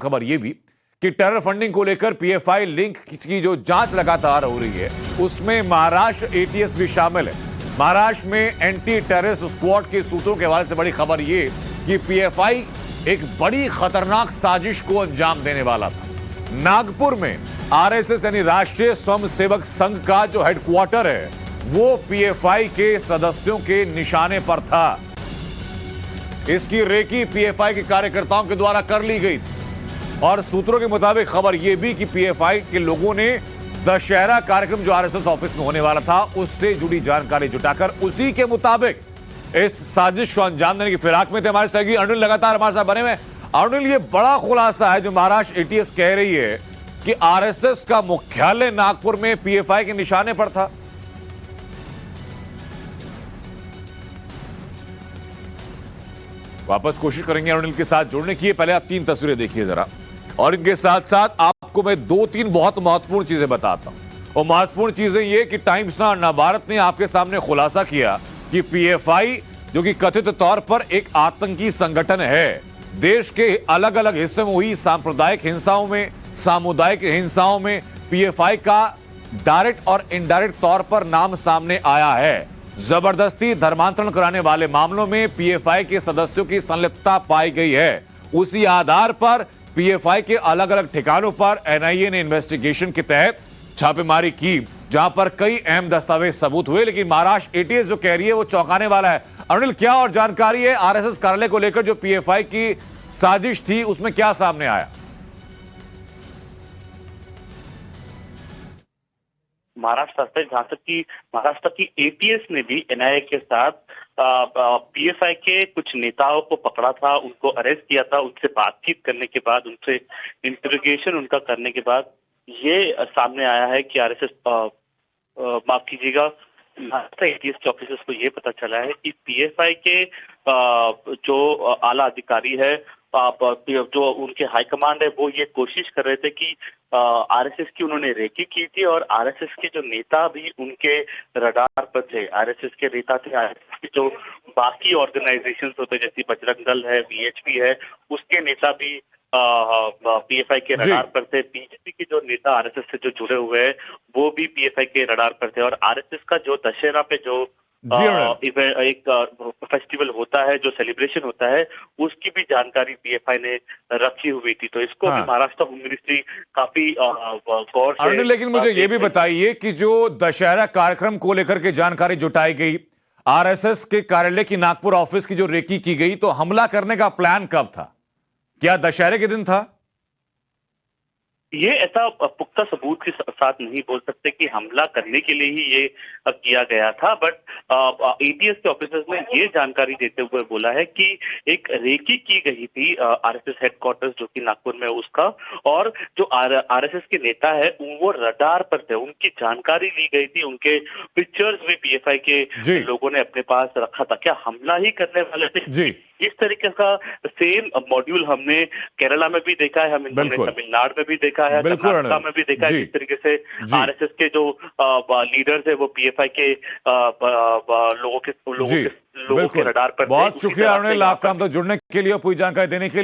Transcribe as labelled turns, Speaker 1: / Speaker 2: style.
Speaker 1: खबर यह भी कि टेरर फंडिंग को लेकर पीएफआई लिंक की जो जांच लगातार हो रही है उसमें महाराष्ट्र एटीएस भी शामिल है। महाराष्ट्र में एंटी टेररिस्ट स्क्वाड के सूत्रों के हवाले से बड़ी खबर यह कि पीएफआई एक बड़ी खतरनाक साजिश को अंजाम देने वाला था। नागपुर में आरएसएस यानी राष्ट्रीय स्वयंसेवक संघ का जो हेडक्वार्टर है वो पीएफआई के सदस्यों के निशाने पर था। इसकी रेकी पीएफआई के कार्यकर्ताओं के द्वारा कर ली गई थी और सूत्रों के मुताबिक खबर यह भी कि पीएफआई के लोगों ने दशहरा कार्यक्रम जो आरएसएस ऑफिस में होने वाला था उससे जुड़ी जानकारी जुटाकर उसी के मुताबिक इस साजिश को अंजाम देने की फिराक में थे। हमारे सहयोगी अनिल लगातार हमारे साथ बने हुए। अनिल, ये बड़ा खुलासा है जो महाराष्ट्र एटीएस कह रही है कि आरएसएस का मुख्यालय नागपुर में पीएफआई के निशाने पर था। वापस कोशिश करेंगे अनिल के साथ जुड़ने की। पहले आप 3 तस्वीरें देखिए जरा, और इनके साथ साथ आपको मैं 2-3 बहुत महत्वपूर्ण चीजें बताता हूं। और महत्वपूर्ण चीजें ये कि टाइम्स नवभारत ने आपके सामने खुलासा किया कि पीएफआई जो कि कथित तौर पर एक आतंकी संगठन है, देश के अलग अलग हिस्सों में हुई सांप्रदायिक हिंसाओं में, सामुदायिक हिंसाओं में पीएफआई का डायरेक्ट और इनडायरेक्ट तौर पर नाम सामने आया है। जबरदस्ती धर्मांतरण कराने वाले मामलों में पीएफआई के सदस्यों की संलिप्तता पाई गई है। उसी आधार पर पीएफआई के अलग अलग ठिकानों पर एनआईए ने इन्वेस्टिगेशन के तहत छापेमारी की, जहां पर कई अहम दस्तावेज सबूत हुए। लेकिन महाराष्ट्र एटीएस जो कह रही है वो चौंकाने वाला है। अनिल, क्या और जानकारी है आरएसएस कार्यालय को लेकर जो पीएफआई की साजिश थी उसमें क्या सामने आया?
Speaker 2: महाराष्ट्र की एटीएस ने भी एनआईए के साथ पीएफआई के कुछ नेताओं को पकड़ा था, उनको अरेस्ट किया था। उनसे बातचीत करने के बाद, उनसे इंटरोगेशन उनका करने के बाद ये सामने आया है कि आरएसएस माफ कीजिएगा, महाराष्ट्र एटीएस के ऑफिसर्स को ये पता चला है कि पीएफआई के जो आला अधिकारी है, जो उनके हाईकमांड है, वो ये कोशिश कर रहे थे कि आरएसएस की उन्होंने रेकी की थी और आरएसएस के जो नेता भी उनके रडार पर थे। आरएसएस के नेता थे, आरएसएस के जो बाकी ऑर्गेनाइजेशंस होते जैसे बजरंग दल है, वीएचपी है, उसके नेता भी पीएफआई के रडार पर थे। बीजेपी के जो नेता आरएसएस से जो जुड़े हुए हैं वो भी पीएफआई के रडार पर थे। और आरएसएस का जो दशहरा पे जो एक फेस्टिवल होता है, जो सेलिब्रेशन होता है, उसकी भी जानकारी पीएफआई ने रखी हुई थी। तो इसको भी महाराष्ट्र होम मिनिस्ट्री काफी गौर से।
Speaker 1: लेकिन मुझे ये भी बताइए कि जो दशहरा कार्यक्रम को लेकर के जानकारी जुटाई गई, आरएसएस के कार्यालय की नागपुर ऑफिस की जो रेकी की गई, तो हमला करने का प्लान कब था? क्या दशहरे के दिन था?
Speaker 2: ये ऐसा पुख्ता सबूत के साथ नहीं बोल सकते कि हमला करने के लिए ही ये किया गया था, बट एटीएस के ऑफिसर्स ने ये जानकारी देते हुए बोला है कि एक रेकी की गई थी आरएसएस हेडक्वार्टर्स जो कि नागपुर में उसका, और जो आरएसएस के नेता है वो रडार पर थे, उनकी जानकारी ली गई थी, उनके पिक्चर्स भी पीएफआई के लोगों ने अपने पास रखा था। क्या हमला ही करने वाले थे? इस तरीके का सेम मॉड्यूल हमने केरला में भी देखा है, हमने तमिलनाडु में भी देखा है, कर्नाटका में भी देखा है। इस तरीके से आरएसएस के जो लीडर्स है वो पीएफआई के लोगों के रडार पर।
Speaker 1: बहुत शुक्रिया अनिल, आपका हम तक जुड़ने के लिए, पूरी जानकारी देने के लिए।